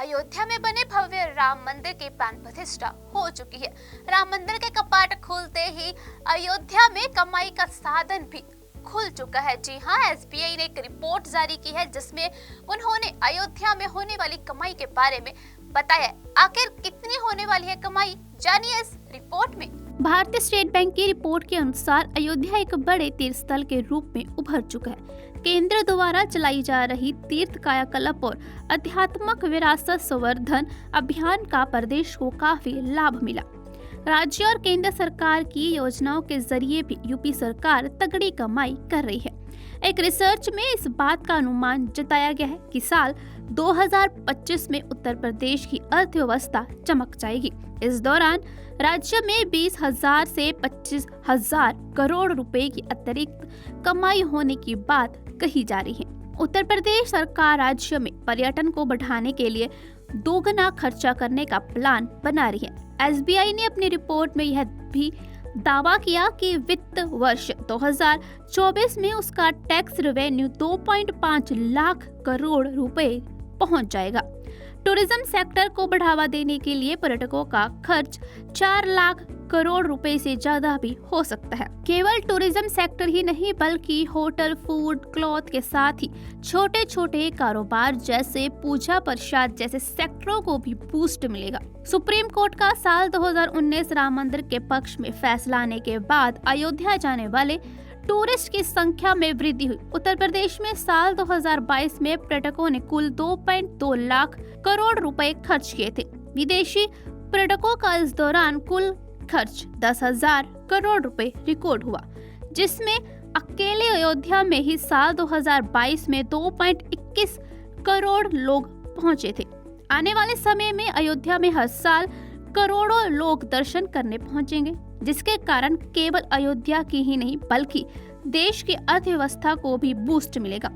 अयोध्या में बने भव्य राम मंदिर की प्राण प्रतिष्ठा हो चुकी है। राम मंदिर के कपाट खुलते ही अयोध्या में कमाई का साधन भी खुल चुका है। जी हां, एसबीआई ने एक रिपोर्ट जारी की है जिसमें उन्होंने अयोध्या में होने वाली कमाई के बारे में बताया। आखिर कितनी होने वाली है कमाई, जानिए इस रिपोर्ट में। भारतीय स्टेट बैंक की रिपोर्ट के अनुसार अयोध्या एक बड़े तीर्थ स्थल के रूप में उभर चुका है। केंद्र द्वारा चलाई जा रही तीर्थ कायाकल्प और आध्यात्मिक विरासत संवर्धन अभियान का प्रदेश को काफी लाभ मिला। राज्य और केंद्र सरकार की योजनाओं के जरिए भी यूपी सरकार तगड़ी कमाई कर रही है। एक रिसर्च में इस बात का अनुमान जताया गया है कि साल 2025 में उत्तर प्रदेश की अर्थव्यवस्था चमक जाएगी। इस दौरान राज्य में 20,000 से 25,000 करोड़ रुपए की अतिरिक्त कमाई होने की बात कही जा रही है। उत्तर प्रदेश सरकार राज्य में पर्यटन को बढ़ाने के लिए दोगुना खर्चा करने का प्लान बना रही है। एसबीआई ने अपनी रिपोर्ट में यह भी दावा किया कि वित्त वर्ष 2024 में उसका टैक्स रेवेन्यू 2.5 लाख करोड़ रुपए पहुंच जाएगा। टूरिज्म सेक्टर को बढ़ावा देने के लिए पर्यटकों का खर्च 4 लाख करोड़ रुपए से ज्यादा भी हो सकता है। केवल टूरिज्म सेक्टर ही नहीं बल्कि होटल, फूड, क्लॉथ के साथ ही छोटे छोटे कारोबार जैसे पूजा प्रसाद जैसे सेक्टरों को भी बूस्ट मिलेगा। सुप्रीम कोर्ट का साल 2019 राम मंदिर के पक्ष में फैसला आने के बाद अयोध्या जाने वाले टूरिस्ट की संख्या में वृद्धि हुई। उत्तर प्रदेश में साल 2022 में पर्यटकों ने कुल 2.2 लाख करोड़ रुपए खर्च किए थे। विदेशी पर्यटकों का इस दौरान कुल खर्च 10,000 करोड़ रुपए रिकॉर्ड हुआ, जिसमें अकेले अयोध्या में ही साल 2022 में 2.21 करोड़ लोग पहुंचे थे। आने वाले समय में अयोध्या में हर साल करोड़ों लोग दर्शन करने पहुंचेंगे, जिसके कारण केवल अयोध्या की ही नहीं बल्कि देश की अर्थव्यवस्था को भी बूस्ट मिलेगा।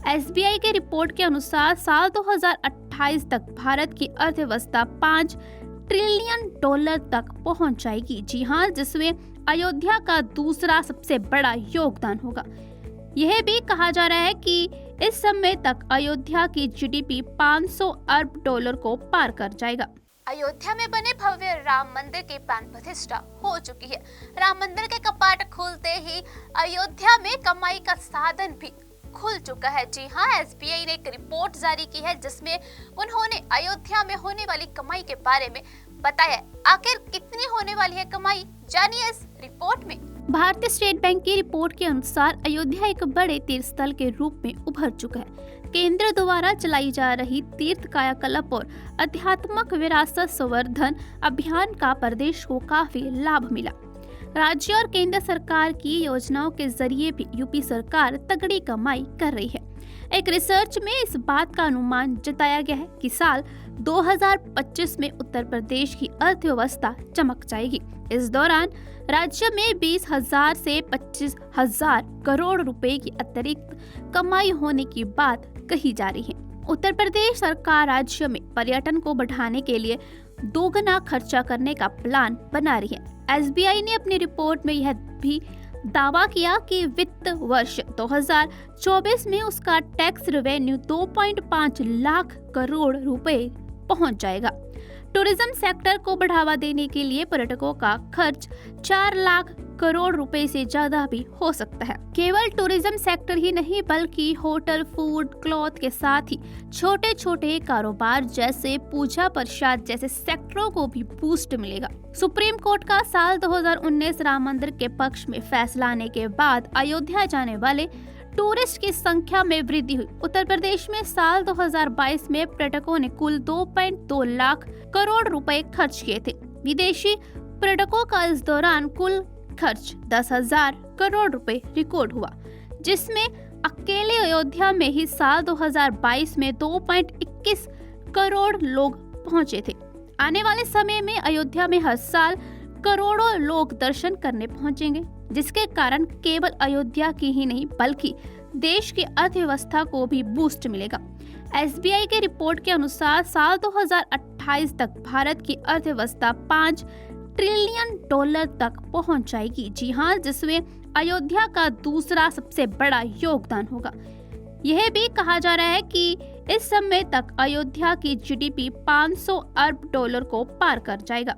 एसबीआई की रिपोर्ट के अनुसार साल 2028 तक भारत की अर्थव्यवस्था 5 ट्रिलियन डॉलर तक पहुंच जाएगी। जी हां, जिसमें अयोध्या का दूसरा सबसे बड़ा योगदान होगा। यह भी कहा जा रहा है कि इस समय तक अयोध्या की जीडीपी 500 अरब डॉलर को पार कर जाएगा। अयोध्या में बने भव्य राम मंदिर की प्राण प्रतिष्ठा हो चुकी है। राम मंदिर के कपाट खुलते ही अयोध्या में कमाई का साधन भी खुल चुका है। जी हां, एसबीआई ने एक रिपोर्ट जारी की है जिसमें उन्होंने अयोध्या में होने वाली कमाई के बारे में बताया। आखिर कितनी होने वाली है कमाई, जानिए इस रिपोर्ट में। भारतीय स्टेट बैंक की रिपोर्ट के अनुसार अयोध्या एक बड़े तीर्थ स्थल के रूप में उभर चुका है। केंद्र द्वारा चलाई जा रही तीर्थ कायाकल्प और आध्यात्मिक विरासत संवर्धन अभियान का प्रदेश को काफी लाभ मिला। राज्य और केंद्र सरकार की योजनाओं के जरिए भी यूपी सरकार तगड़ी कमाई कर रही है। एक रिसर्च में इस बात का अनुमान जताया गया है कि साल 2025 में उत्तर प्रदेश की अर्थव्यवस्था चमक जाएगी। इस दौरान राज्य में 20,000 से 25,000 करोड़ रुपए की अतिरिक्त कमाई होने की बात कही जा रही है। उत्तर प्रदेश सरकार राज्य में पर्यटन को बढ़ाने के लिए दोगुना खर्चा करने का प्लान बना रही है। एसबीआई ने अपनी रिपोर्ट में यह भी दावा किया कि वित्त वर्ष 2024 में उसका टैक्स रेवेन्यू 2.5 लाख करोड़ रुपए पहुंच जाएगा। टूरिज्म सेक्टर को बढ़ावा देने के लिए पर्यटकों का खर्च 4 लाख करोड़ रुपए से ज्यादा भी हो सकता है। केवल टूरिज्म सेक्टर ही नहीं बल्कि होटल, फूड, क्लॉथ के साथ ही छोटे छोटे कारोबार जैसे पूजा प्रसाद जैसे सेक्टरों को भी बूस्ट मिलेगा। सुप्रीम कोर्ट का साल 2019 राम मंदिर के पक्ष में फैसला आने के बाद अयोध्या जाने वाले टूरिस्ट की संख्या में वृद्धि हुई। उत्तर प्रदेश में साल 2022 में पर्यटकों ने कुल 2.2 लाख करोड़ रुपए खर्च किए थे। विदेशी पर्यटकों का इस दौरान कुल खर्च 10,000 करोड़ रुपए रिकॉर्ड हुआ, जिसमें अकेले अयोध्या में ही साल 2022 में 2.21 करोड़ लोग पहुंचे थे। आने वाले समय में अयोध्या में हर साल करोड़ों लोग दर्शन करने पहुंचेंगे, जिसके कारण केवल अयोध्या की ही नहीं बल्कि देश की अर्थव्यवस्था को भी बूस्ट मिलेगा। एसबीआई की रिपोर्ट के अनुसार साल 2028 तक भारत की अर्थव्यवस्था 5 ट्रिलियन डॉलर तक पहुंच जाएगी। जी हां, जिसमें अयोध्या का दूसरा सबसे बड़ा योगदान होगा। यह भी कहा जा रहा है कि इस समय तक अयोध्या की जीडीपी $500 अरब को पार कर जाएगा।